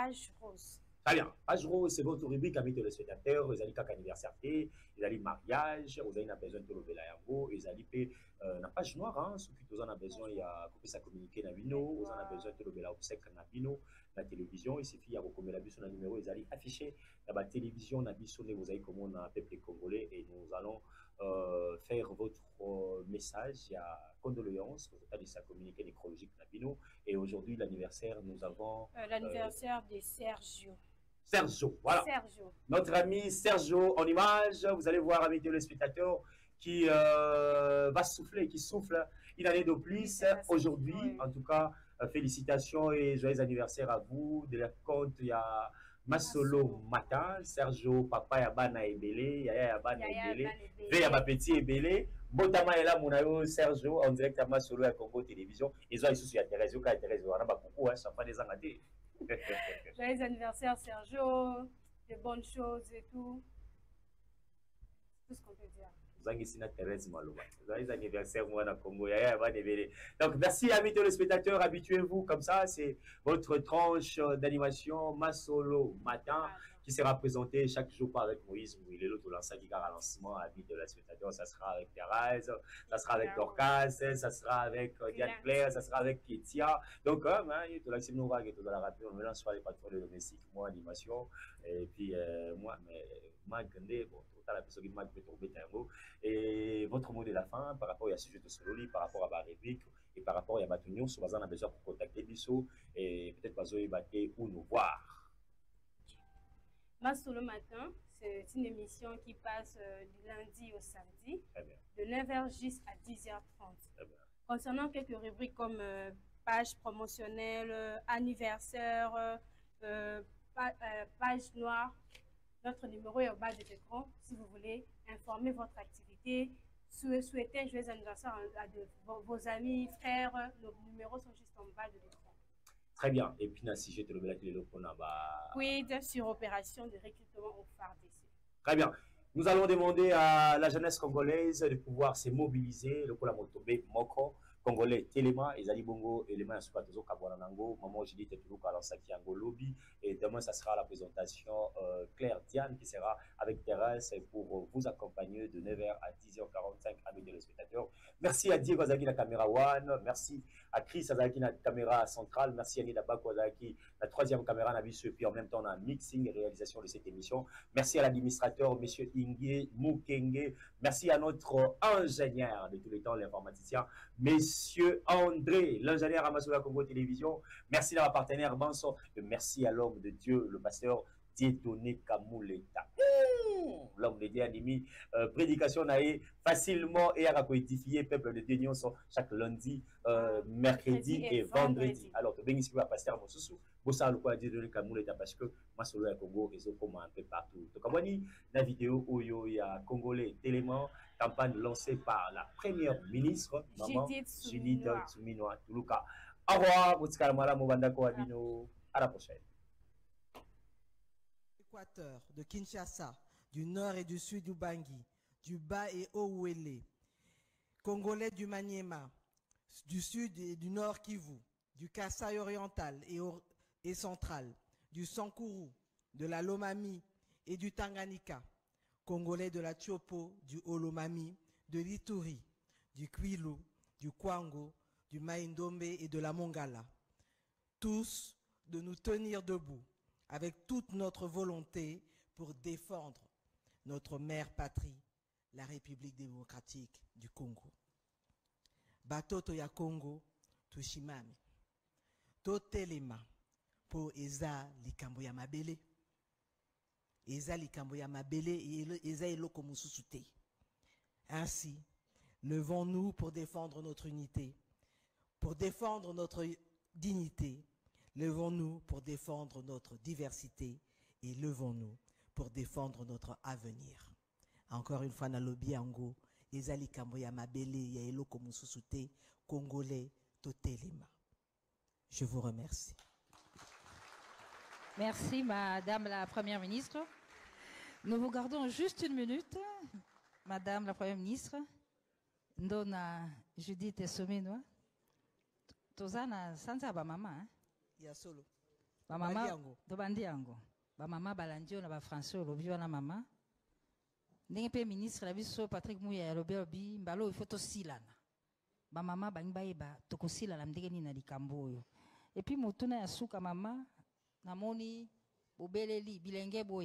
page rose. Très bien. Page rose, c'est votre rubrique, amis téléspectateurs. Vous avez quelques anniversaire, vous avez mariage, vous avez besoin de le yango, vous avez la page noire, hein, ce qui vous en a besoin, il y a ça communiquer na bino, vous en a besoin de le obsèque na bino, la télévision, il suffit, il y a recommandé la bison, numéro, vous allez afficher la télévision, na bison, vous avez comme on a peuple congolais et nous allons faire votre message, il y a condoléances, vous avez ça communiqué nécrologique na bino, et aujourd'hui, l'anniversaire, nous avons l'anniversaire de Sergio. Sergio, voilà. Sergio. Notre ami Sergio en image. Vous allez voir, amis téléspectateurs, qui va souffler, qui souffle une année de plus aujourd'hui. Oui. En tout cas, félicitations et joyeux anniversaire à vous. De la compte, il y a Masolo Matin, Sergio, papa Yabana Ebele, Yaya Yabana Ebele, V Yaba Petit Ebele, Botama Ela Munayo, Sergio, en direct à Masolo à Congo Télévision. Ils ont ici à Thérèse, à Thérèse, on a beaucoup, ça fait des années. Joyeux anniversaire Sergio, de bonnes choses et tout. C'est tout ce qu'on peut dire. Joyeux anniversaire, moi, dans Congo. Donc, merci, amis téléspectateurs. Habituez-vous comme ça. C'est votre tranche d'animation Masolo Matin qui sera présentée chaque jour par avec Moïse Mouilé, l'autre lanceur qui a lancement, amis téléspectateurs. Ça sera avec Thérèse, ça sera avec Dorcas, ça sera avec Diane Claire, ça sera avec Kétia. Donc, il y a tout la vague et tout la rapide. On mélange soit les patrons de domestique, moi, animation. Et puis, moi, mais, bon, la personne qui m'a tomber et votre mot de la fin par rapport à ce sujet de Sololi, par rapport à ma réplique et par rapport à Batunion, sur on a besoin pour contacter Bissot et peut-être pas battre ou nous voir. Masolo Matin, c'est une émission qui passe du lundi au samedi, de 9h jusqu'à 10h30. Concernant quelques rubriques comme page promotionnelle, anniversaire, page noire, notre numéro est au bas de l'écran si vous voulez informer votre activité, souhaiter un joyeux anniversaire à vos amis, frères. Nos numéros sont juste en bas de l'écran. Très bien. Et puis, si je te le mets Quid sur opération de recrutement au FARDC. Très bien. Nous allons demander à la jeunesse congolaise de pouvoir se mobiliser. Le Kolamotobe Moko. Congolais Téléma, Ezali Bongo, élément Supatozo Kabwanango, Maman Judith Toulouka Lansaki Ango Lobby. Et demain, ça sera la présentation Claire Diane qui sera avec Thérèse pour vous accompagner de 9h à 10h45, amis de spectateurs. Merci à Diego Azaki, la caméra One. Merci à Chris Azaki, la caméra centrale. Merci à Nida Bako Azaki, la troisième caméra Nabisu. Et puis en même temps, on a mixing et réalisation de cette émission. Merci à l'administrateur, M. Inge Mukenge. Merci à notre ingénieur de tous les temps, l'informaticien, Monsieur André, l'ingénieur à Massoula Congo Télévision. Merci à la partenaire Banso. Merci à l'homme de Dieu, le pasteur Dieudonné Kamouleta. L'homme de Dieu anime prédication naïe facilement et à coédifier peuple de Dieu chaque lundi, mercredi et vendredi. Alors, tu bénis le pasteur Moussou. Bossa le quoi Dieudonné Kamouleta parce que Massoula Congo est comme un peu partout. Donc, la vidéo où il y a Congolais Télément. Campagne lancée par la première ministre, Maman Judith Souminoa Toulouka. Au revoir, à la prochaine. Équateur, de Kinshasa, du nord et du sud du Bangui, du bas et haut Ouélé, Congolais du Maniema, du sud et du nord Kivu, du Kasaï oriental et central, du Sankourou, de la Lomami et du Tanganyika, Congolais de la Tchopo, du Olomami, de l'Ituri, du Kwilu, du Kwango, du Maïndombe et de la Mongala. Tous de nous tenir debout avec toute notre volonté pour défendre notre mère patrie, la République démocratique du Congo. Batoto ya Congo, tushimame. Totelema po eza likambo ya mabele. Eza likambo ya mabele et eza eloko mususu te. Ainsi, levons-nous pour défendre notre unité, pour défendre notre dignité. Levons-nous pour défendre notre diversité et levons-nous pour défendre notre avenir. Encore une fois, nalobi ango, eza likambo ya mabele ya eloko mususu te, Congolais totelema. Je vous remercie. Merci, Madame la Première ministre. Nous vous gardons juste une minute, Madame la Première ministre. Ndona Judith Souminoa. Tozana Sansa ba maman. Ya solo. Ba mama to bandi yango. Ba mama balandio na ba français olobi wana mama. Ndenge pe ministre la biso Patrick Mouya alobi mbalo il faut to silana. Ba mama bangi bayeba tokosila la ndenge ni na likambo oyo. Et puis motuna ya suka mama namoni bobeleli bilenge boya